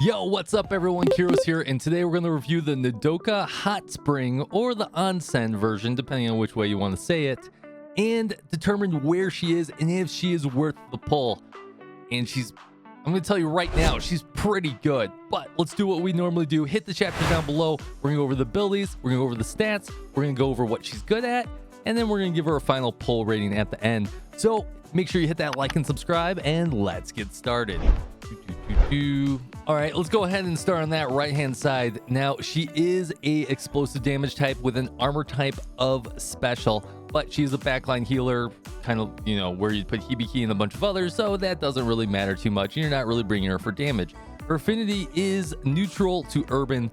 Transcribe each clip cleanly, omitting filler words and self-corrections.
Yo, what's up everyone? Kyriosyuudai here, and today we're going to review the Nodoka Hot Spring, or the Onsen version, depending on which way you want to say it, and determine where she is and if she is worth the pull. And I'm going to tell you right now, she's pretty good. But let's do what we normally do. Hit the chapter down below. We're going to go over the abilities, we're going to go over the stats, we're going to go over what she's good at, and then we're going to give her a final pull rating at the end. So make sure you hit that like and subscribe, and let's get started. All right, let's go ahead and start on that right hand side. Now, she is a explosive damage type with an armor type of special, but she's a backline healer, kind of, you know, where you put Hibiki and a bunch of others, so that doesn't really matter too much. You're not really bringing her for damage. Her affinity is neutral to urban,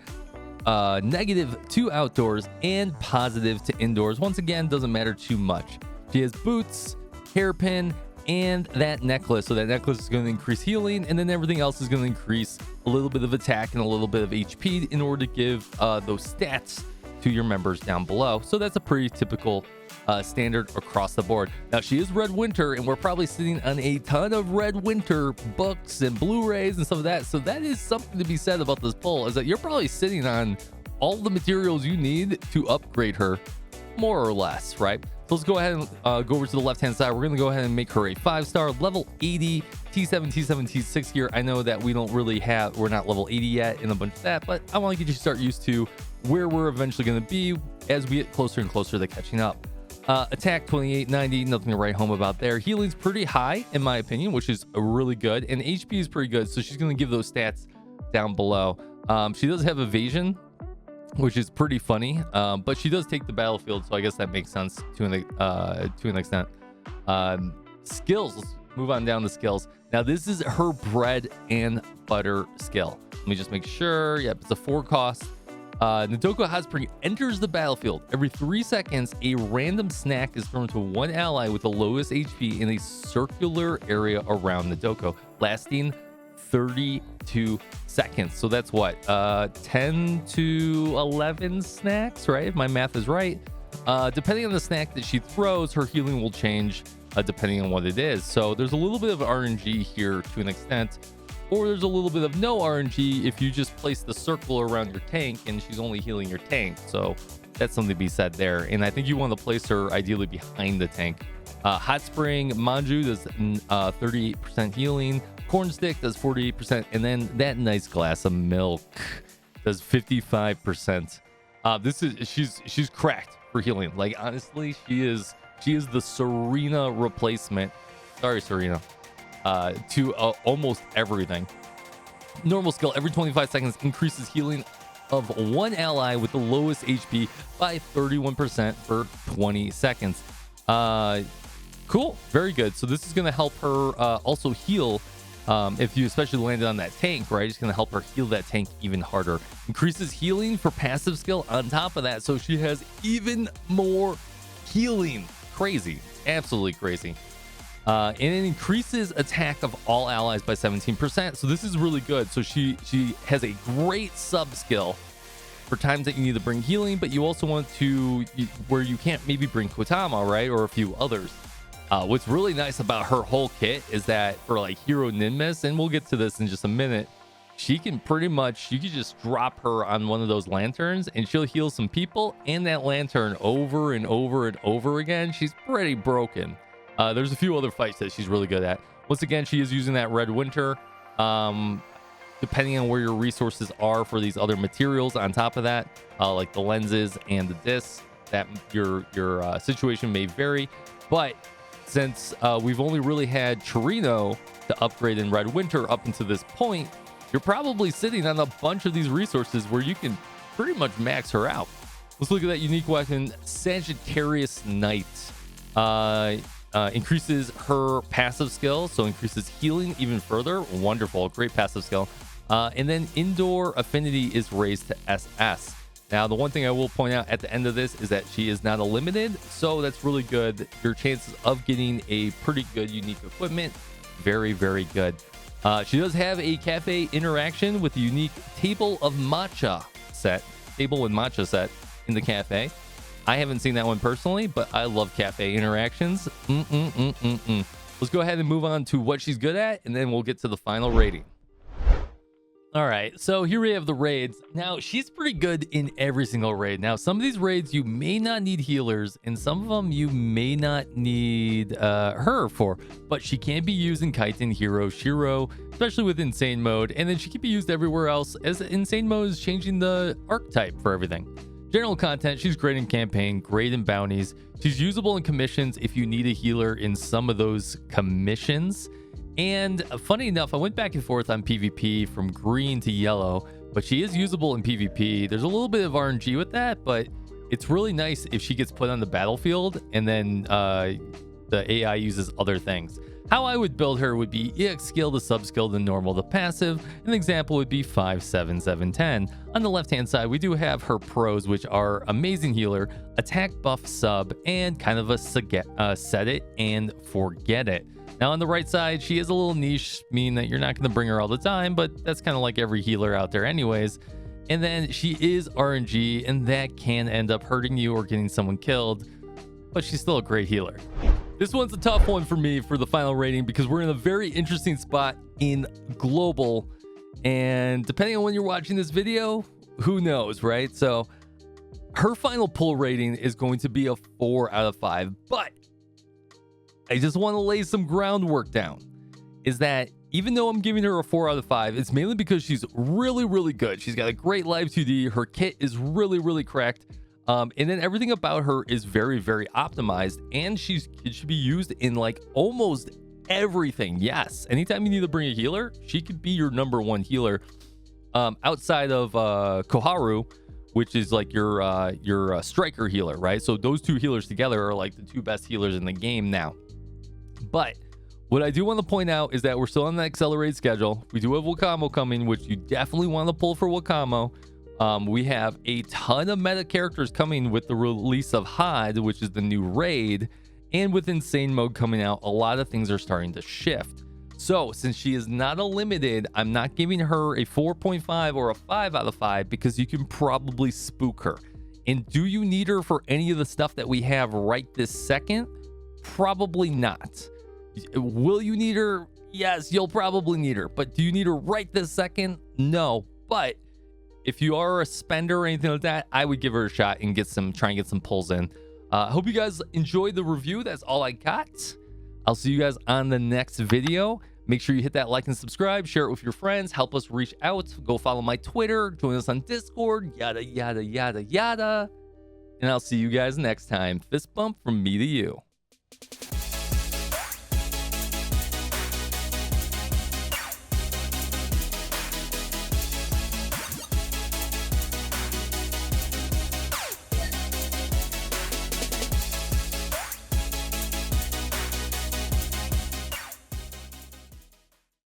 negative to outdoors, and positive to indoors. Once again, doesn't matter too much. She has boots, hairpin, and that necklace. So that necklace is going to increase healing, and then everything else is going to increase a little bit of attack and a little bit of HP in order to give those stats to your members down below. So that's a pretty typical standard across the board. Now, she is Red Winter, and we're probably sitting on a ton of Red Winter books and Blu-rays and stuff of that. So that is something to be said about this pull, is that you're probably sitting on all the materials you need to upgrade her, more or less, right? So let's go ahead and go over to the left-hand side. We're going to go ahead and make her a 5-star, level 80, T7, T6 here. I know that we're not level 80 yet in a bunch of that, but I want to get you start used to where we're eventually going to be as we get closer and closer to catching up. Attack 2890, nothing to write home about there. Healing's pretty high in my opinion, which is really good, and HP is pretty good, so she's going to give those stats down below. She does have evasion, which is pretty funny, but she does take the battlefield, so I guess that makes sense to an extent. Skills, let's move on down to skills. Now, this is her bread and butter skill. Let me just make sure. Yep, it's a 4 cost. Nodoka Hot Spring enters the battlefield. Every 3 seconds, a random snack is thrown to one ally with the lowest HP in a circular area around Nodoka, lasting 32 seconds. So that's what, 10 to 11 snacks, right? If my math is right. Depending on the snack that she throws, her healing will change depending on what it is. So there's a little bit of RNG here to an extent, or there's a little bit of no RNG if you just place the circle around your tank and she's only healing your tank. So that's something to be said there. And I think you want to place her ideally behind the tank. Hot Spring Manju does 38% healing. Corn Stick does 48%, and then that nice glass of milk does 55%. She's cracked for healing. Like, honestly, she is the Serena replacement. Sorry, Serena. To almost everything. Normal skill, every 25 seconds increases healing of one ally with the lowest HP by 31% for 20 seconds. Cool, very good. So this is going to help her also heal. If you especially landed on that tank, right, it's going to help her heal that tank even harder. Increases healing for passive skill on top of that, so she has even more healing. Crazy, absolutely crazy. And it increases attack of all allies by 17%, so this is really good. So she has a great sub skill for times that you need to bring healing, but you also want to, where you can't maybe bring Kotama, right, or a few others. What's really nice about her whole kit is that for like Hero Ninmas, and we'll get to this in just a minute, you can just drop her on one of those lanterns and she'll heal some people and that lantern over and over and over again. She's pretty broken. There's a few other fights that she's really good at. Once again, she is using that Red Winter. Depending on where your resources are for these other materials on top of that, like the lenses and the discs, that your situation may vary. But since we've only really had Chirino to upgrade in Red Winter up until this point, you're probably sitting on a bunch of these resources where you can pretty much max her out. Let's look at that unique weapon, Sagittarius Knight. Increases her passive skill, so increases healing even further. Wonderful, great passive skill. And then indoor affinity is raised to SS. Now, the one thing I will point out at the end of this is that she is not a limited, so that's really good. Your chances of getting a pretty good unique equipment, very, very good. She does have a cafe interaction with the unique table and matcha set in the cafe. I haven't seen that one personally, but I love cafe interactions. Let's go ahead and move on to what she's good at, and then we'll get to the final rating. All right, so here we have the raids. Now, she's pretty good in every single raid. Now, some of these raids you may not need healers, and some of them you may not need her for, but she can be used in Kaiten, Hero, Shiro, especially with Insane Mode, and then she can be used everywhere else, as Insane Mode is changing the archetype for everything. General content, she's great in campaign, great in bounties. She's usable in commissions if you need a healer in some of those commissions. And funny enough, I went back and forth on PvP from green to yellow, but she is usable in PvP. There's a little bit of RNG with that, but it's really nice if she gets put on the battlefield and then the AI uses other things. How I would build her would be EX skill to sub skill to normal to passive. An example would be 5, 7, 7, 10. On the left hand side, we do have her pros, which are amazing healer, attack buff sub, and kind of a set it and forget it. Now on the right side, she is a little niche, meaning that you're not going to bring her all the time, but that's kind of like every healer out there anyways. And then she is RNG, and that can end up hurting you or getting someone killed, but she's still a great healer. This one's a tough one for me for the final rating because we're in a very interesting spot in global, and depending on when you're watching this video, who knows, right? So her final pull rating is going to be a 4 out of 5, but I just want to lay some groundwork down, is that even though I'm giving her a 4 out of 5, it's mainly because she's really, really good. She's got a great live 2D. Her kit is really, really cracked. And then everything about her is very, very optimized. And it should be used in like almost everything. Yes. Anytime you need to bring a healer, she could be your #1 healer. Outside of Koharu, which is like your striker healer, right? So those two healers together are like the 2 best healers in the game now. But what I do want to point out is that we're still on the accelerated schedule. We do have 𝙀𝙑𝙀 coming, which you definitely want to pull for 𝙀𝙑𝙀. We have a ton of meta characters coming with the release of 𝙀𝙀, which is the new raid, and with Insane Mode coming out, a lot of things are starting to shift. So since she is not a limited, I'm not giving her a 4.5 or a 5 out of 5 because you can probably spook her. And do you need her for any of the stuff that we have right this second? Probably not. Will you need her? Yes, you'll probably need her. But do you need her right this second? No. But if you are a spender or anything like that, I would give her a shot and try and get some pulls in. Hope you guys enjoyed the review. That's all I got. I'll see you guys on the next video. Make sure you hit that like and subscribe, share it with your friends, help us reach out, go follow my Twitter, join us on Discord, yada, yada, yada, yada. And I'll see you guys next time. Fist bump from me to you.